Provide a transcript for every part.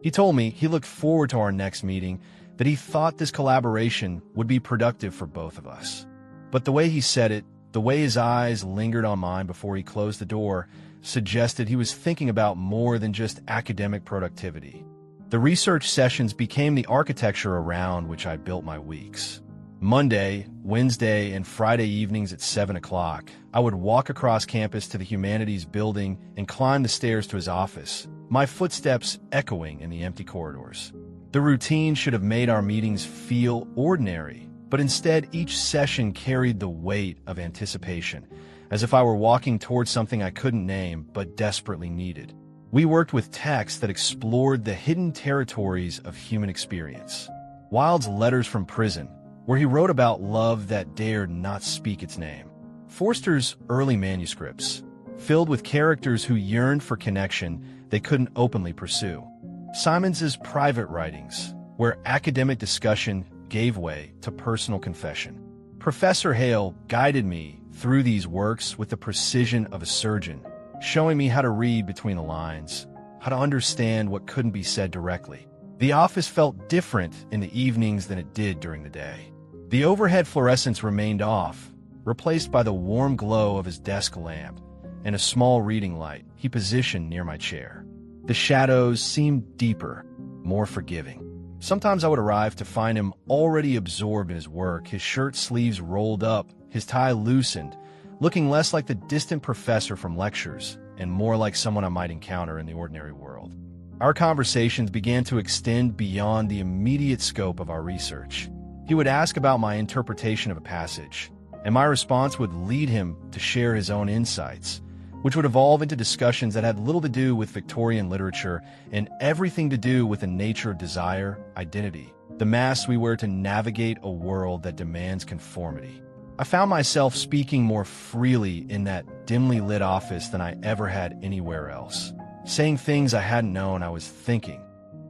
He told me he looked forward to our next meeting, that he thought this collaboration would be productive for both of us. But the way he said it, the way his eyes lingered on mine before he closed the door, suggested he was thinking about more than just academic productivity. The research sessions became the architecture around which I built my weeks. Monday, Wednesday, and Friday evenings at 7 o'clock, I would walk across campus to the Humanities building and climb the stairs to his office, my footsteps echoing in the empty corridors. The routine should have made our meetings feel ordinary, but instead each session carried the weight of anticipation, as if I were walking towards something I couldn't name but desperately needed. We worked with texts that explored the hidden territories of human experience. Wilde's Letters from Prison, where he wrote about love that dared not speak its name. Forster's early manuscripts, filled with characters who yearned for connection they couldn't openly pursue. Simons's private writings, where academic discussion gave way to personal confession. Professor Hale guided me through these works with the precision of a surgeon, showing me how to read between the lines, how to understand what couldn't be said directly. The office felt different in the evenings than it did during the day. The overhead fluorescents remained off, replaced by the warm glow of his desk lamp and a small reading light he positioned near my chair. The shadows seemed deeper, more forgiving. Sometimes I would arrive to find him already absorbed in his work, his shirt sleeves rolled up, his tie loosened, looking less like the distant professor from lectures and more like someone I might encounter in the ordinary world. Our conversations began to extend beyond the immediate scope of our research. He would ask about my interpretation of a passage, and my response would lead him to share his own insights, which would evolve into discussions that had little to do with Victorian literature and everything to do with the nature of desire, identity, the masks we wear to navigate a world that demands conformity. I found myself speaking more freely in that dimly lit office than I ever had anywhere else, saying things I hadn't known I was thinking.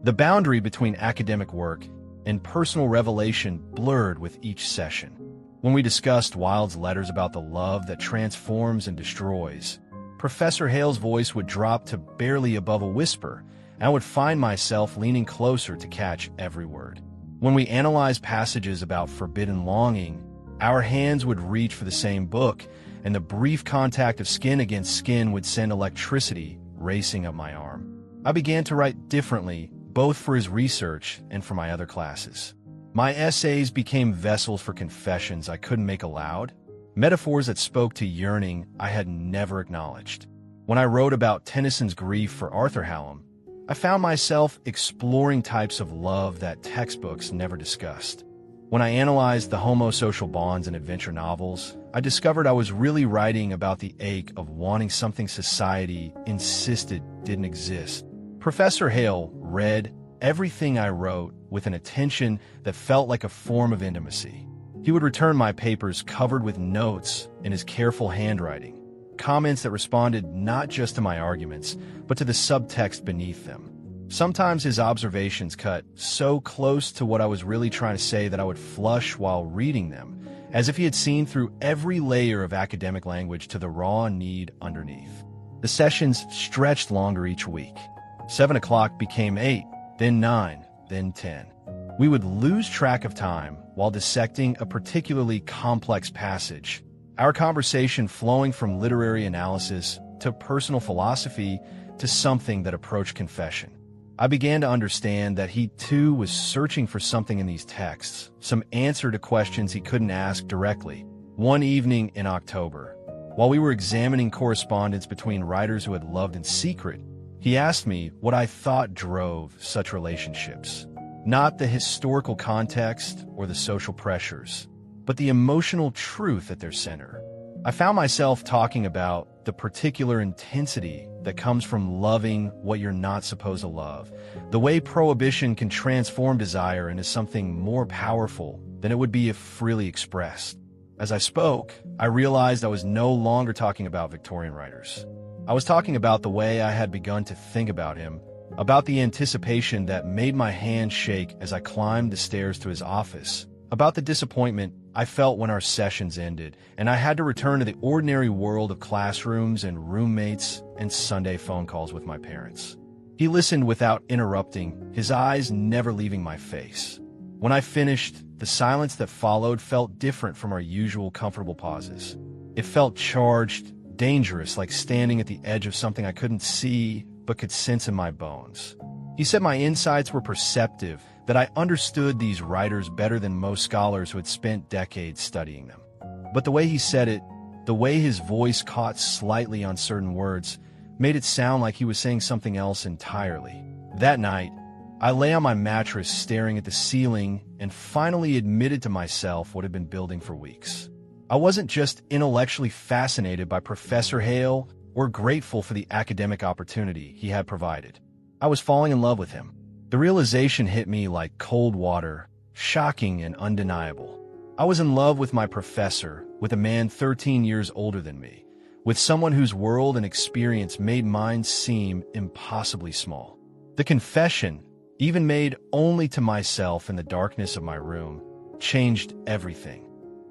The boundary between academic work and personal revelation blurred with each session. When we discussed Wilde's letters about the love that transforms and destroys, Professor Hale's voice would drop to barely above a whisper, and I would find myself leaning closer to catch every word. When we analyzed passages about forbidden longing, our hands would reach for the same book, and the brief contact of skin against skin would send electricity racing up my arm. I began to write differently, both for his research and for my other classes. My essays became vessels for confessions I couldn't make aloud, metaphors that spoke to yearning I had never acknowledged. When I wrote about Tennyson's grief for Arthur Hallam, I found myself exploring types of love that textbooks never discussed. When I analyzed the homosocial bonds in adventure novels, I discovered I was really writing about the ache of wanting something society insisted didn't exist. Professor Hale read everything I wrote with an attention that felt like a form of intimacy. He would return my papers covered with notes in his careful handwriting, comments that responded not just to my arguments, but to the subtext beneath them. Sometimes his observations cut so close to what I was really trying to say that I would flush while reading them, as if he had seen through every layer of academic language to the raw need underneath. The sessions stretched longer each week. 7 o'clock became 8, then 9, then 10. We would lose track of time while dissecting a particularly complex passage, our conversation flowing from literary analysis to personal philosophy to something that approached confession. I began to understand that he too was searching for something in these texts, some answer to questions he couldn't ask directly. One evening in October, while we were examining correspondence between writers who had loved in secret, he asked me what I thought drove such relationships. Not the historical context or the social pressures, but the emotional truth at their center. I found myself talking about the particular intensity that comes from loving what you're not supposed to love, the way prohibition can transform desire into something more powerful than it would be if freely expressed. As I spoke, I realized I was no longer talking about Victorian writers. I was talking about the way I had begun to think about him, about the anticipation that made my hand shake as I climbed the stairs to his office, about the disappointment I felt when our sessions ended, and I had to return to the ordinary world of classrooms and roommates and Sunday phone calls with my parents. He listened without interrupting, his eyes never leaving my face. When I finished, the silence that followed felt different from our usual comfortable pauses. It felt charged, dangerous, like standing at the edge of something I couldn't see but could sense in my bones. He said my insights were perceptive, that I understood these writers better than most scholars who had spent decades studying them. But the way he said it, the way his voice caught slightly on certain words, made it sound like he was saying something else entirely. That night, I lay on my mattress staring at the ceiling and finally admitted to myself what had been building for weeks. I wasn't just intellectually fascinated by Professor Hale or grateful for the academic opportunity he had provided. I was falling in love with him. The realization hit me like cold water, shocking and undeniable. I was in love with my professor, with a man 13 years older than me, with someone whose world and experience made mine seem impossibly small. The confession, even made only to myself in the darkness of my room, changed everything.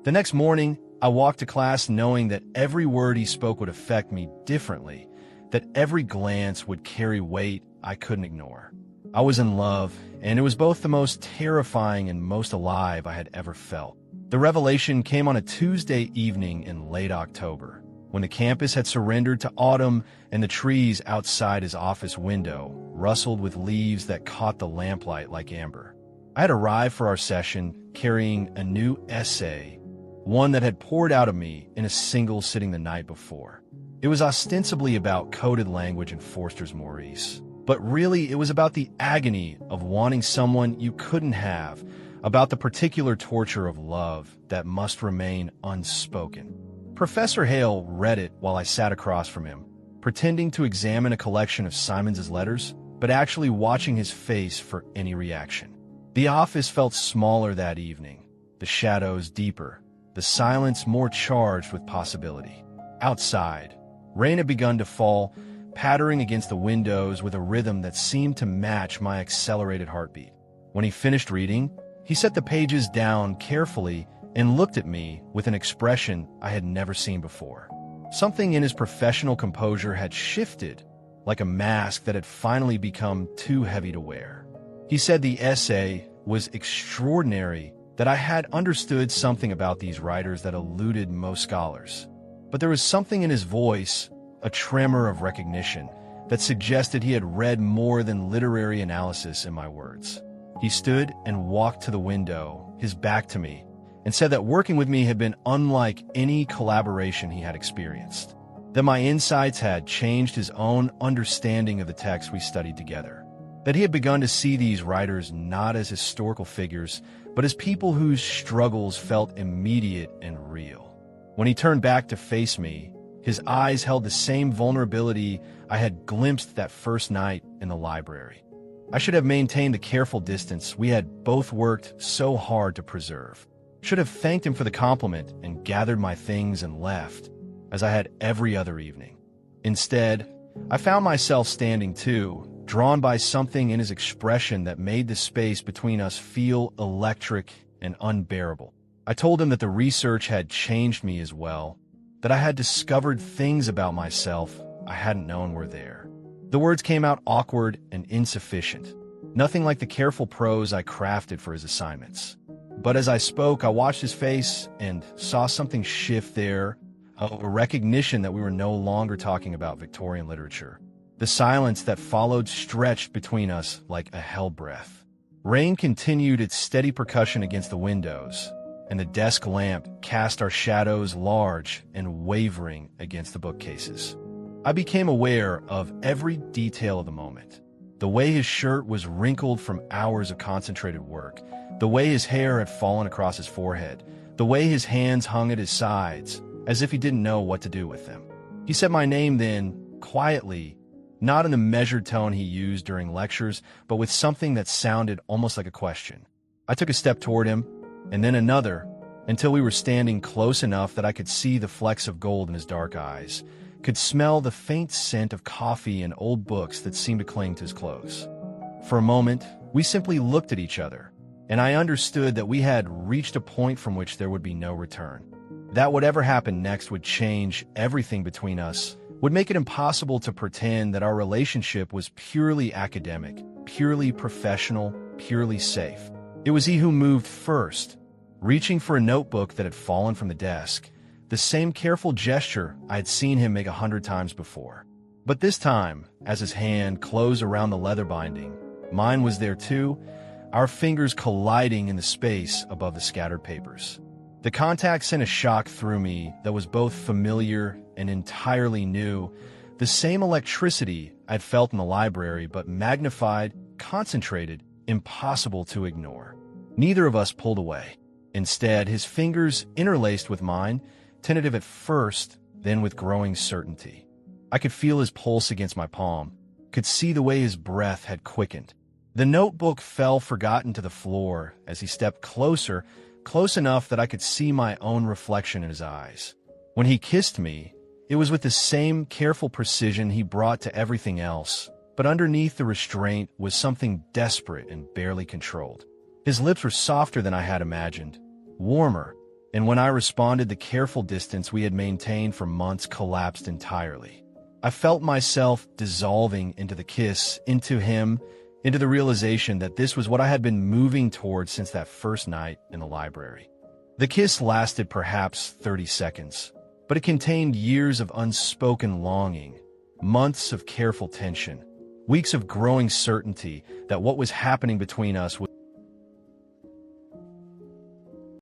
The next morning, I walked to class knowing that every word he spoke would affect me differently, that every glance would carry weight I couldn't ignore. I was in love, and it was both the most terrifying and most alive I had ever felt. The revelation came on a Tuesday evening in late October, when the campus had surrendered to autumn and the trees outside his office window rustled with leaves that caught the lamplight like amber. I had arrived for our session carrying a new essay, one that had poured out of me in a single sitting the night before. It was ostensibly about coded language in Forster's Maurice, but really it was about the agony of wanting someone you couldn't have, about the particular torture of love that must remain unspoken. Professor Hale read it while I sat across from him, pretending to examine a collection of Simons's letters, but actually watching his face for any reaction. The office felt smaller that evening, the shadows deeper, the silence more charged with possibility. Outside, rain had begun to fall, pattering against the windows with a rhythm that seemed to match my accelerated heartbeat. When he finished reading, he set the pages down carefully and looked at me with an expression I had never seen before. Something in his professional composure had shifted, like a mask that had finally become too heavy to wear. He said the essay was extraordinary, that I had understood something about these writers that eluded most scholars. But there was something in his voice, a tremor of recognition, that suggested he had read more than literary analysis in my words. He stood and walked to the window, his back to me, and said that working with me had been unlike any collaboration he had experienced, that my insights had changed his own understanding of the text we studied together, that he had begun to see these writers not as historical figures, but as people whose struggles felt immediate and real. When he turned back to face me, his eyes held the same vulnerability I had glimpsed that first night in the library. I should have maintained the careful distance we had both worked so hard to preserve. Should have thanked him for the compliment and gathered my things and left, as I had every other evening. Instead, I found myself standing too, drawn by something in his expression that made the space between us feel electric and unbearable. I told him that the research had changed me as well, that I had discovered things about myself I hadn't known were there. The words came out awkward and insufficient, nothing like the careful prose I crafted for his assignments. But as I spoke, I watched his face and saw something shift there, a recognition that we were no longer talking about Victorian literature. The silence that followed stretched between us like a hell breath. Rain continued its steady percussion against the windows, and the desk lamp cast our shadows large and wavering against the bookcases. I became aware of every detail of the moment. The way his shirt was wrinkled from hours of concentrated work, the way his hair had fallen across his forehead, the way his hands hung at his sides, as if he didn't know what to do with them. He said my name then, quietly, not in the measured tone he used during lectures, but with something that sounded almost like a question. I took a step toward him, and then another, until we were standing close enough that I could see the flecks of gold in his dark eyes, could smell the faint scent of coffee and old books that seemed to cling to his clothes. For a moment, we simply looked at each other, and I understood that we had reached a point from which there would be no return. That whatever happened next would change everything between us, would make it impossible to pretend that our relationship was purely academic, purely professional, purely safe. It was he who moved first, reaching for a notebook that had fallen from the desk, the same careful gesture I had seen him make 100 times before. But this time, as his hand closed around the leather binding, mine was there too, our fingers colliding in the space above the scattered papers. The contact sent a shock through me that was both familiar and entirely new, the same electricity I'd felt in the library, but magnified, concentrated, impossible to ignore. Neither of us pulled away. Instead, his fingers interlaced with mine, tentative at first, then with growing certainty. I could feel his pulse against my palm, could see the way his breath had quickened. The notebook fell forgotten to the floor as he stepped closer, close enough that I could see my own reflection in his eyes. When he kissed me, it was with the same careful precision he brought to everything else, but underneath the restraint was something desperate and barely controlled. His lips were softer than I had imagined, warmer, and when I responded, the careful distance we had maintained for months collapsed entirely. I felt myself dissolving into the kiss, into him, into the realization that this was what I had been moving towards since that first night in the library. The kiss lasted perhaps 30 seconds, but it contained years of unspoken longing, months of careful tension, weeks of growing certainty that what was happening between us was